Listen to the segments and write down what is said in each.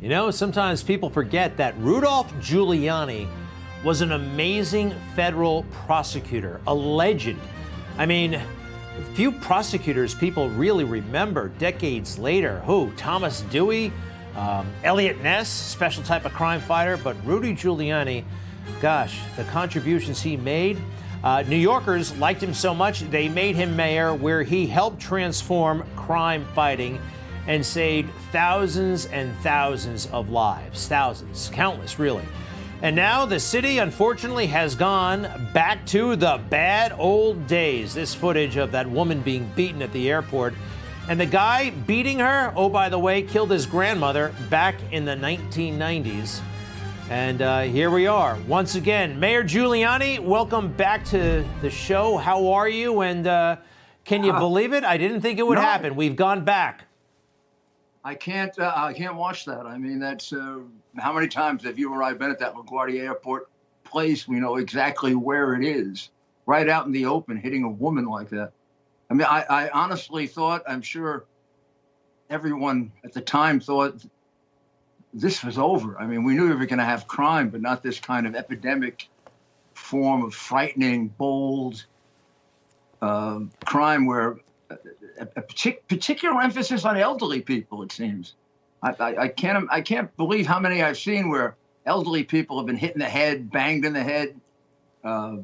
You know, sometimes people forget that Rudolph Giuliani was an amazing federal prosecutor, a legend. I mean, few prosecutors people really remember decades later. Who? Thomas Dewey, Elliot Ness, special type of crime fighter. But Rudy Giuliani, gosh, the contributions he made. New Yorkers liked him so much, they made him mayor, where he helped transform crime fighting and saved thousands and thousands of lives. Thousands, countless, really. And now the city, unfortunately, has gone back to the bad old days. This footage of that woman being beaten at the airport. And the guy beating her, oh, by the way, killed his grandmother back in the 1990s. And here we are. Once again, Mayor Giuliani, welcome back to the show. How are you? And can you believe it? I didn't think it would happen. We've gone back. I can't watch that. I mean, that's how many times have you or I been at that LaGuardia Airport place? We know exactly where it is, right out in the open, hitting a woman like that. I mean, I honestly thought, I'm sure everyone at the time thought this was over. I mean, we knew we were going to have crime, but not this kind of epidemic form of frightening, bold crime where a particular emphasis on elderly people, it seems. I can't believe how many I've seen where elderly people have been hit in the head, banged in the head. I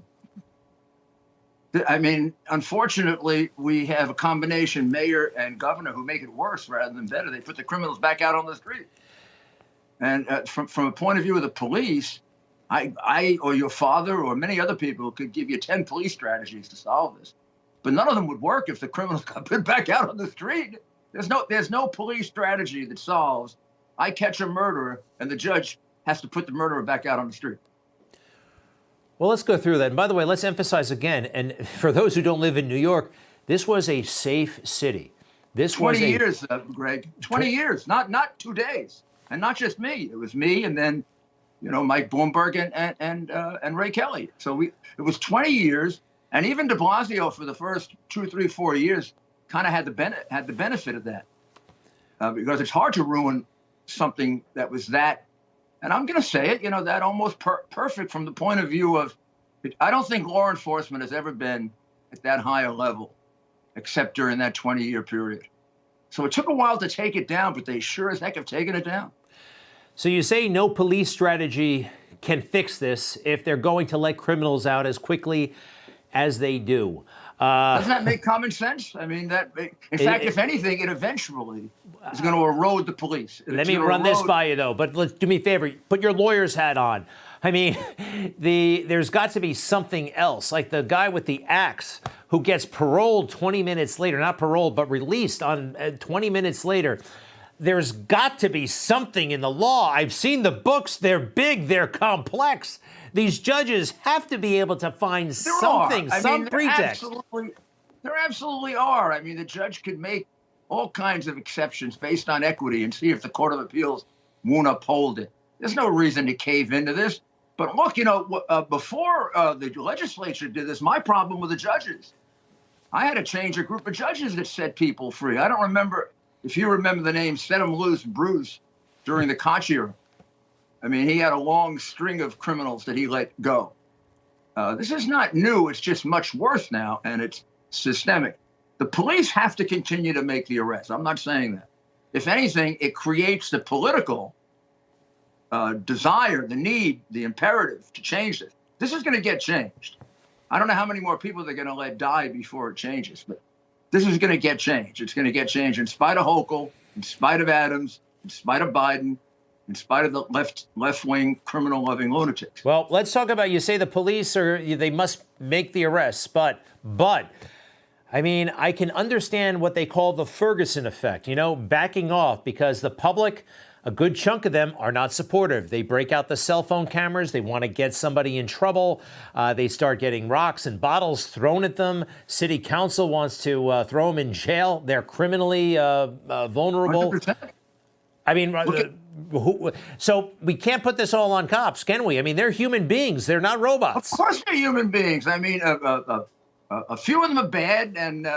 mean, unfortunately, we have a combination mayor and governor who make it worse rather than better. They put the criminals back out on the street. And from a point of view of the police, I or your father or many other people could give you 10 police strategies to solve this. But none of them would work if the criminals got put back out on the street. There's no police strategy that solves, I catch a murderer and the judge has to put the murderer back out on the street. Well, let's go through that. And by the way, let's emphasize again, and for those who don't live in New York, this was a safe city. This 20 was years, Greg. 20 years, not 2 days. And not just me. It was me and then, you know, Mike Bloomberg and Ray Kelly. So it was 20 years. And even de Blasio for the first 2, 3, 4 years kind of had the benefit of that. Because it's hard to ruin something that was that, and I'm going to say it, you know, that almost perfect from the point of view of, I don't think law enforcement has ever been at that high a level, except during that 20-year period. So it took a while to take it down, but they sure as heck have taken it down. So you say no police strategy can fix this if they're going to let criminals out as quickly as they do. Doesn't that make common sense? I mean, in fact, if anything, it eventually is going to erode the police. Let me run this by you, though, but do me a favor, put your lawyer's hat on. I mean, there's got to be something else, like the guy with the axe who gets paroled 20 minutes later, not paroled, but released on 20 minutes later. There's got to be something in the law. I've seen the books. They're big. They're complex. These judges have to be able to find something, some pretext. There absolutely are. I mean, the judge could make all kinds of exceptions based on equity and see if the Court of Appeals won't uphold it. There's no reason to cave into this. But look, you know, before the legislature did this, my problem with the judges, I had to change a group of judges that set people free. I don't remember if you remember the name, Set 'em Loose Bruce during the Koch era. I mean, he had a long string of criminals that he let go. This is not new. It's just much worse now, and it's systemic. The police have to continue to make the arrests. I'm not saying that. If anything, it creates the political desire, the need, the imperative to change this. This is going to get changed. I don't know how many more people they're going to let die before it changes, but this is going to get changed. It's going to get changed in spite of Hochul, in spite of Adams, in spite of Biden, in spite of the left-wing criminal-loving lunatics. Well, let's talk about, you say the police they must make the arrests, but, I mean, I can understand what they call the Ferguson effect, you know, backing off because the public, a good chunk of them are not supportive. They break out the cell phone cameras. They want to get somebody in trouble. They start getting rocks and bottles thrown at them. City council wants to throw them in jail. They're criminally vulnerable. 100%. I mean, so we can't put this all on cops, can we? I mean, they're human beings. They're not robots. Of course they're human beings. I mean, A few of them are bad, and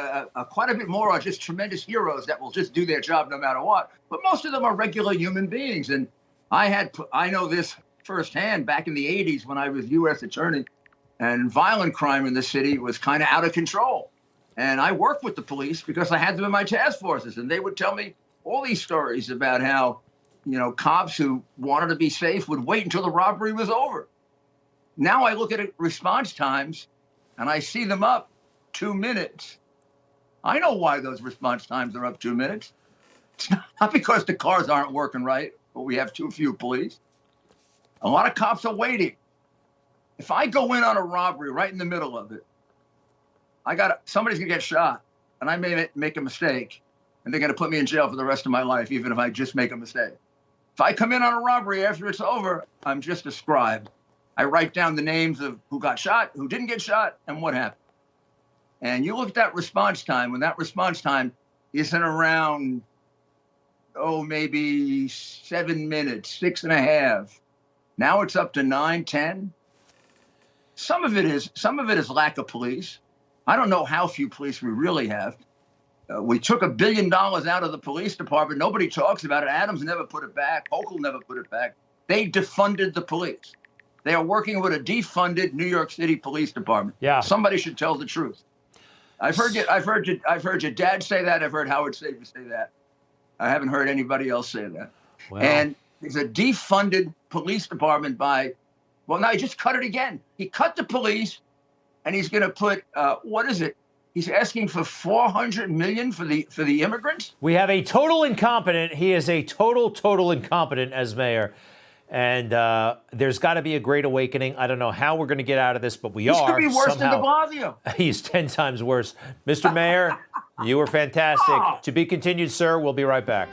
quite a bit more are just tremendous heroes that will just do their job no matter what. But most of them are regular human beings. And I know this firsthand back in the 80s when I was U.S. attorney, and violent crime in the city was kind of out of control. And I worked with the police because I had them in my task forces, and they would tell me all these stories about how, cops who wanted to be safe would wait until the robbery was over. Now I look at response times, and I see them up 2 minutes. I know why those response times are up 2 minutes. It's not because the cars aren't working right, but we have too few police. A lot of cops are waiting. If I go in on a robbery right in the middle of it, somebody's gonna get shot, and I may make a mistake, and they're gonna put me in jail for the rest of my life, even if I just make a mistake. If I come in on a robbery after it's over, I'm just a scribe. I write down the names of who got shot, who didn't get shot, and what happened. And you look at that response time, when that response time is in around, maybe 7 minutes, 6.5. Now it's up to 9, 10. Some of it is lack of police. I don't know how few police we really have. We took $1 billion out of the police department. Nobody talks about it. Adams never put it back. Hochul never put it back. They defunded the police. They are working with a defunded New York City Police Department. Yeah. Somebody should tell the truth. I've heard your dad say that. I've heard Howard Sager say that. I haven't heard anybody else say that. Wow. And there's a defunded police department now he just cut it again. He cut the police, and he's going to put what is it? He's asking for $400 million for the immigrants. We have a total incompetent. He is a total incompetent as mayor. And there's got to be a great awakening. I don't know how we're going to get out of this, but we are. This could be worse somehow. than de Blasio. He's 10 times worse. Mr. Mayor, you were fantastic. To be continued, sir. We'll be right back.